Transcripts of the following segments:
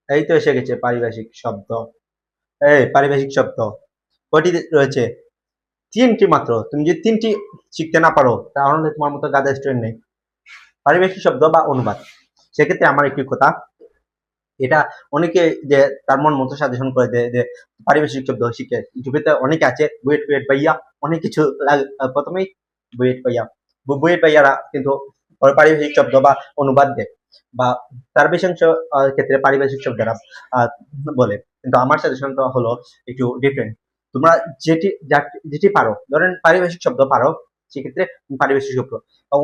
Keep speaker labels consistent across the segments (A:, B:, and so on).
A: এই তো এসে গেছে পারিভাষিক শব্দ। এই পারিভাষিক শব্দ কয়টি রয়েছে? তিনটি মাত্র। তুমি যদি তিনটি শিখতে না পারো তাহলে তোমার মতো গাধা স্টুডেন্ট নেই। পারিভাষিক শব্দ বা অনুবাদ, সেক্ষেত্রে আমার একটি কথা, এটা অনেকে যে তার মন মতো সাজেশন করে দেয় যে পারিভাষিক শব্দ শিখে। ইউটিউবে অনেকে আছে বুয়েট টুয়েট ভাইয়া অনেক কিছু প্রথমেই বুয়েট ভাইয়া বুয়েট ভাইয়ারা কিন্তু পারিভাষিক শব্দ বা অনুবাদ দেয়, বা তার বেশাংশ ক্ষেত্রে পারিভাষিক শব্দরা বলে। কিন্তু আমার সাজেশনটা হলো একটু ডিফারেন্ট। তোমরা যেটি পারো, ধরেন পারিভাষিক শব্দ পারো, সেক্ষেত্রে পারিভাষিক শব্দ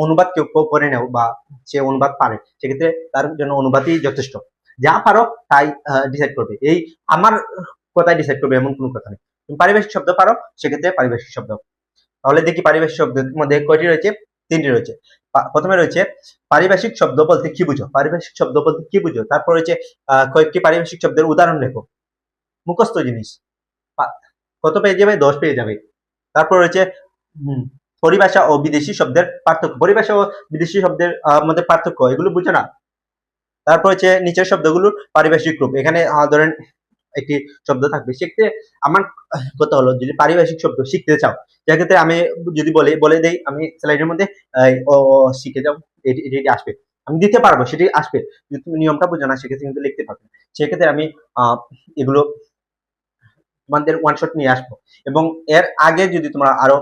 A: অনুবাদ কেউ করে নেও বা সে অনুবাদ পারে, সেক্ষেত্রে তার জন্য অনুবাদই যথেষ্ট। যা পারো তাই ডিসাইড করবে, এই আমার কথাই ডিসাইড করবে এমন কোনো কথা নেই। তুমি পারিভাষিক শব্দ পারো, সেক্ষেত্রে পারিভাষিক শব্দ। তাহলে দেখি পারিভাষিক শব্দের মধ্যে কয়টি রয়েছে? তিনটি রয়েছে। প্রথমে রয়েছে পারিভাষিক শব্দ বলতে কি বুঝো? পারিভাষিক শব্দ বলতে কি বুঝো? তারপর রয়েছে কয়েকটি পারিভাষিক শব্দের উদাহরণ লেখো। মুখস্থ জিনিস, কত পেয়ে যাবে? 10 পেয়ে যাবে। তারপর রয়েছে পরিভাষা ও বিদেশি শব্দের পার্থক্য। পরিভাষা ও বিদেশি শব্দের মধ্যে পার্থক্য, এগুলো বুঝো না? তারপর হচ্ছে নিচের শব্দগুলোর পারিভাষিক রূপ। এখানে ধরেন একটি শব্দ থাকবে, সেক্ষেত্রে আমার কথা হলো যদি পারিভাষিক শব্দ শিখতে চাও, সেক্ষেত্রে আমি যদি বলে দেই, আমি স্লাইডের মধ্যে শিখে যাও, এটি আসবে, আমি দিতে পারবো, সেটি আসবে। যদি তুমি নিয়মটা বুঝো না, সেক্ষেত্রে কিন্তু লিখতে পারবে। সেক্ষেত্রে আমি এগুলো তোমাদের ওয়ান শট নিয়ে আসবো, এবং এর আগে যদি তোমরা আরো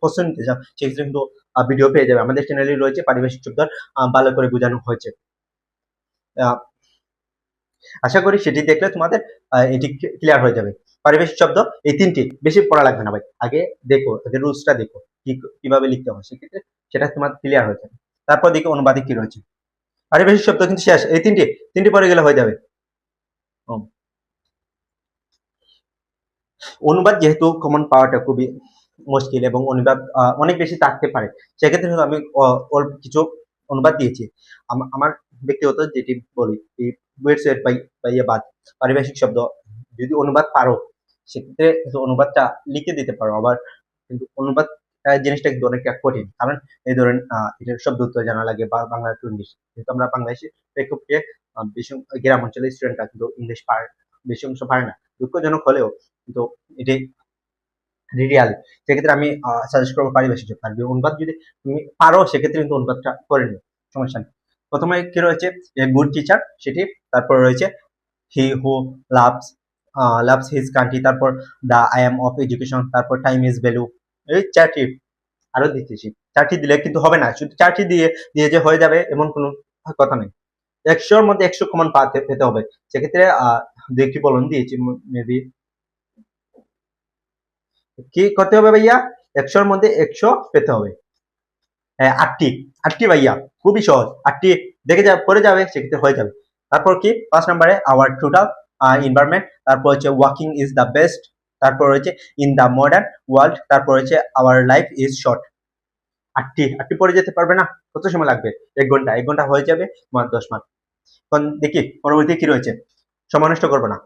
A: কোশ্চেন নিতে চাও, সেক্ষেত্রে কিন্তু ভিডিও পেয়ে যাবে। আমাদের চ্যানেলে রয়েছে পারিভাষিক শব্দ ভালো করে বোঝানো হয়েছে। আশা করি সেটি দেখলে তোমাদের এটি ক্লিয়ার হয়ে যাবে। পারিভাষিক শব্দ এই তিনটি, বেশি পড়া লাগবে না ভাই, আগে দেখো, আগে রুলসটা দেখো কিভাবে লিখতে হয়, সেক্ষেত্রে সেটা তোমার ক্লিয়ার হয়ে যাবে। তারপর দেখো অনুবাদে কি রয়েছে। পারিভাষিক শব্দ কিন্তু শেষ, এই তিনটি পরে গেলে হয়ে যাবে। অনুবাদ যেহেতু কমন পাওয়াটা খুবই মুশকিল, এবং অনুবাদ অনেক বেশি থাকতে পারে, সেক্ষেত্রে আমি অল্প কিছু অনুবাদ দিয়েছি। আমার ব্যক্তিগত যেটি বলি, ওয়েবসাইট বাদ পারিভাষিক শব্দ যদি অনুবাদ পারো, সেক্ষেত্রে অনুবাদটা লিখে দিতে পারো। আবার কিন্তু অনুবাদ জিনিসটা কিন্তু অনেকটা কঠিন, কারণ এই ধরেন এটার শব্দ উত্তর জানা লাগে বা বাংলা টু ইংলিশ, যেহেতু আমরা বাংলাদেশে প্রেক্ষাপটে বেশি গ্রাম অঞ্চলের স্টুডেন্টরা কিন্তু ইংলিশ পারে, বেশি অংশ পারে না, দুঃখজনক হলেও কিন্তু এটি রিয়াল। সেক্ষেত্রে আমি সাজেস্ট করবো পারিভাষিক শব্দ। আর অনুবাদ যদি তুমি পারো, সেক্ষেত্রে কিন্তু অনুবাদটা করে নিও, সমস্যা নেই। প্রথমে কি রয়েছে? গুড টিচার, সেটি। তারপর রয়েছে হি হু লাভস হিজ কান্ট্রি, তারপর দা আই এম অফ এডুকেশন, তারপর টাইম ইজ ভ্যালু। এই চারটি আরো দিতেছি, চারটি দিলে কিন্তু হবে না, শুধু চারটি দিয়ে যে হয়ে যাবে এমন কোনো কথা নেই। 100-র মধ্যে 100 কমন পেতে হবে, সেক্ষেত্রে দু একটি বলন দিয়েছি, মেবি কি করতে হবে ভাইয়া? 100-র মধ্যে 100 পেতে হবে। হ্যাঁ, 8টি ভাইয়া, খুবই সহজ। 8টি দেখে পড়ে যাবে, সেক্ষেত্রে হয়ে যাবে। তারপর কি 5 নম্বরে আওয়ার টোটাল এনভায়রনমেন্ট, তারপর হচ্ছে ওয়াকিং ইজ দ্য বেস্ট, তারপর হচ্ছে ইন দ্য মডার্ন ওয়ার্ল্ড, তারপর হচ্ছে আওয়ার লাইফ ইজ শর্ট। 8টি পড়ে যেতে পারবে না? কত সময় লাগবে? 1 ঘন্টা হয়ে যাবে তোমার 10 মার্ক। এখন দেখি পরবর্তী কি রয়েছে, সময় নষ্ট করবো না।